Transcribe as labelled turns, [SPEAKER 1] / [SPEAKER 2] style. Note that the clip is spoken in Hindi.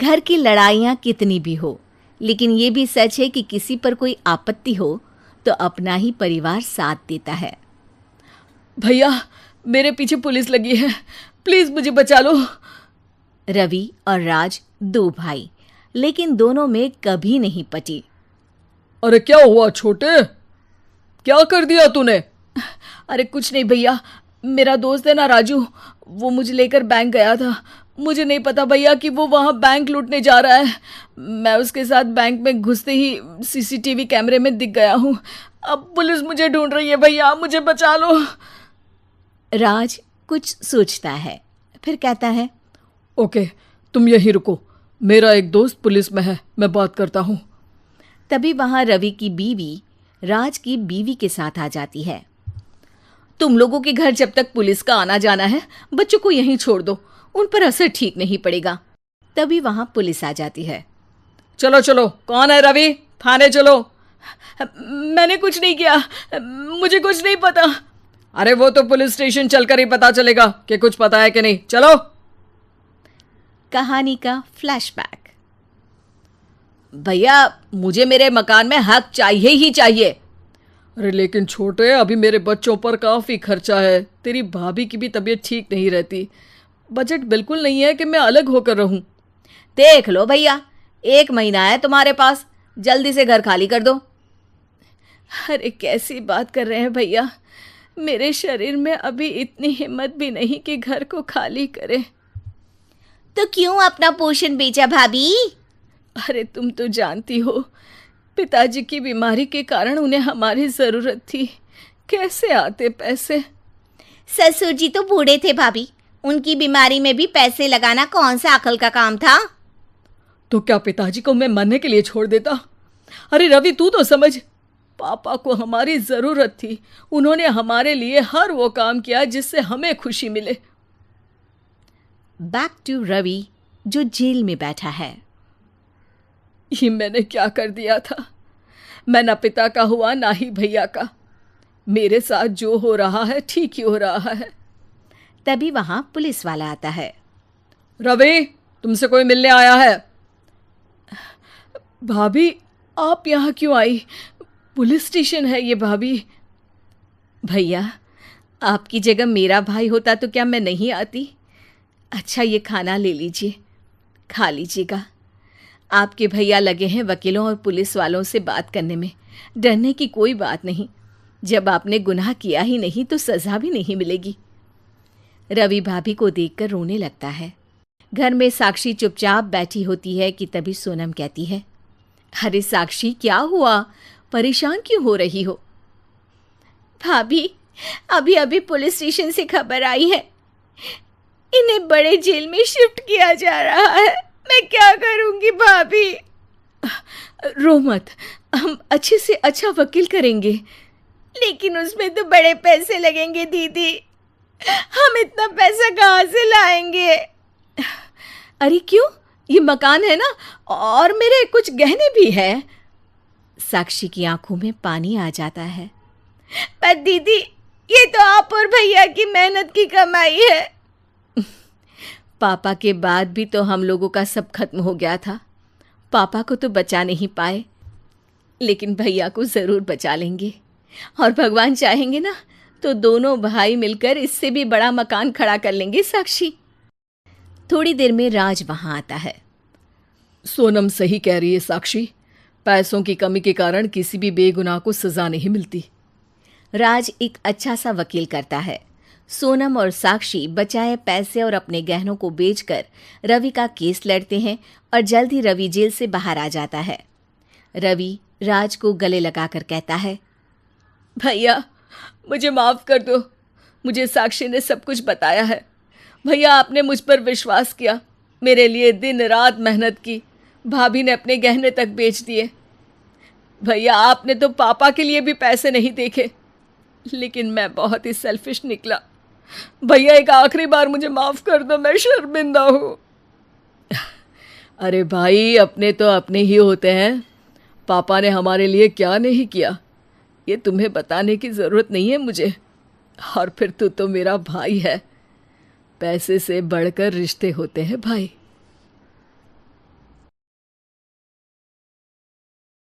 [SPEAKER 1] घर की लड़ाइयाँ कितनी भी हो, लेकिन ये भी सच है कि किसी पर कोई आपत्ति हो तो अपना ही परिवार साथ देता है।
[SPEAKER 2] भैया, मेरे पीछे पुलिस लगी है, प्लीज मुझे बचा लो।
[SPEAKER 1] रवि और राज दो भाई, लेकिन दोनों में कभी नहीं पटी।
[SPEAKER 2] अरे क्या हुआ छोटे, क्या कर दिया तूने? अरे कुछ नहीं भैया, मेरा दोस्त है ना राजू, वो मुझे लेकर बैंक गया था। मुझे नहीं पता भैया कि वो वहाँ बैंक लूटने जा रहा है। मैं उसके साथ बैंक में घुसते ही सीसीटीवी कैमरे में दिख गया हूँ। अब पुलिस मुझे ढूंढ रही है भैया, मुझे बचा लो।
[SPEAKER 1] राज कुछ सोचता है, फिर कहता है,
[SPEAKER 2] ओके, तुम यहीं रुको, मेरा एक दोस्त पुलिस में है, मैं बात करता हूँ।
[SPEAKER 1] तभी वहां रवि की बीवी राज की बीवी के साथ आ जाती है। तुम लोगों के घर जब तक पुलिस का आना जाना है, बच्चों को यहीं छोड़ दो, उन पर असर ठीक नहीं पड़ेगा। तभी वहां पुलिस आ जाती है।
[SPEAKER 2] चलो चलो, कौन है रवि, थाने चलो। मैंने कुछ नहीं किया, मुझे कुछ नहीं पता। अरे वो तो पुलिस स्टेशन चलकर ही पता चलेगा कि कुछ पता है कि नहीं, चलो।
[SPEAKER 1] कहानी का फ्लैशबैक।
[SPEAKER 2] भैया, मुझे मेरे मकान में हक चाहिए ही चाहिए। अरे लेकिन छोटे, अभी मेरे बच्चों पर काफ़ी खर्चा है, तेरी भाभी की भी तबीयत ठीक नहीं रहती, बजट बिल्कुल नहीं है कि मैं अलग होकर रहूं।
[SPEAKER 1] देख लो भैया, 1 महीना है तुम्हारे पास, जल्दी से घर खाली कर दो।
[SPEAKER 2] अरे कैसी बात कर रहे हैं भैया, मेरे शरीर में अभी इतनी हिम्मत भी नहीं कि घर को खाली करे।
[SPEAKER 1] तो क्यों अपना पोषण बेचा भाभी?
[SPEAKER 2] अरे तुम तो जानती हो, पिताजी की बीमारी के कारण उन्हें हमारी ज़रूरत थी, कैसे आते पैसे।
[SPEAKER 1] ससुर जी तो बूढ़े थे भाभी, उनकी बीमारी में भी पैसे लगाना कौन सा अकल का काम था?
[SPEAKER 2] तो क्या पिताजी को मैं मरने के लिए छोड़ देता? अरे रवि, तू तो समझ, पापा को हमारी ज़रूरत थी, उन्होंने हमारे लिए हर वो काम किया जिससे हमें खुशी मिले।
[SPEAKER 1] बैक टू रवि, जो जेल में बैठा है।
[SPEAKER 2] ये मैंने क्या कर दिया था? मैं ना पिता का हुआ ना ही भैया का, मेरे साथ जो हो रहा है ठीक ही हो रहा है।
[SPEAKER 1] तभी वहां पुलिस वाला आता है।
[SPEAKER 2] रवि, तुमसे कोई मिलने आया है। भाभी, आप यहाँ क्यों आई? पुलिस स्टेशन है ये भाभी।
[SPEAKER 1] भैया, आपकी जगह मेरा भाई होता तो क्या मैं नहीं आती? अच्छा, ये खाना ले लीजिए, खा लीजिएगा। आपके भैया लगे हैं वकीलों और पुलिस वालों से बात करने में, डरने की कोई बात नहीं, जब आपने गुनाह किया ही नहीं तो सज़ा भी नहीं मिलेगी। रवि भाभी को देखकर रोने लगता है। घर में साक्षी चुपचाप बैठी होती है कि तभी सोनम कहती है, अरे साक्षी, क्या हुआ, परेशान क्यों हो रही हो? भाभी, अभी अभी पुलिस स्टेशन से खबर आई है, इन्हें बड़े जेल में शिफ्ट किया जा रहा है, मैं क्या करूंगी भाभी?
[SPEAKER 2] रो मत, हम अच्छे से अच्छा वकील करेंगे।
[SPEAKER 1] लेकिन उसमें तो बड़े पैसे लगेंगे दीदी, हम इतना पैसा कहाँ से लाएंगे?
[SPEAKER 2] अरे क्यों, ये मकान है ना, और मेरे कुछ गहने भी है।
[SPEAKER 1] साक्षी की आंखों में पानी आ जाता है। पर दीदी, ये तो आप और भैया की मेहनत की कमाई है। पापा के बाद भी तो हम लोगों का सब खत्म हो गया था, पापा को तो बचा नहीं पाए, लेकिन भैया को ज़रूर बचा लेंगे, और भगवान चाहेंगे ना तो दोनों भाई मिलकर इससे भी बड़ा मकान खड़ा कर लेंगे। साक्षी। थोड़ी देर में राज वहाँ आता है।
[SPEAKER 2] सोनम सही कह रही है साक्षी, पैसों की कमी के कारण किसी भी बेगुनाह को सज़ा नहीं मिलती।
[SPEAKER 1] राज एक अच्छा सा वकील करता है। सोनम और साक्षी बचाए पैसे और अपने गहनों को बेचकर रवि का केस लड़ते हैं और जल्द ही रवि जेल से बाहर आ जाता है। रवि राज को गले लगाकर कहता है,
[SPEAKER 2] भैया मुझे माफ़ कर दो, मुझे साक्षी ने सब कुछ बताया है। भैया, आपने मुझ पर विश्वास किया, मेरे लिए दिन रात मेहनत की, भाभी ने अपने गहने तक बेच दिए। भैया, आपने तो पापा के लिए भी पैसे नहीं देखे, लेकिन मैं बहुत ही सेल्फिश निकला। भैया, एक आखिरी बार मुझे माफ़ कर दो, मैं शर्मिंदा हूँ। अरे भाई, अपने तो अपने ही होते हैं, पापा ने हमारे लिए क्या नहीं किया ये तुम्हें बताने की ज़रूरत नहीं है मुझे। और फिर तू तो मेरा भाई है, पैसे से बढ़कर रिश्ते होते हैं भाई।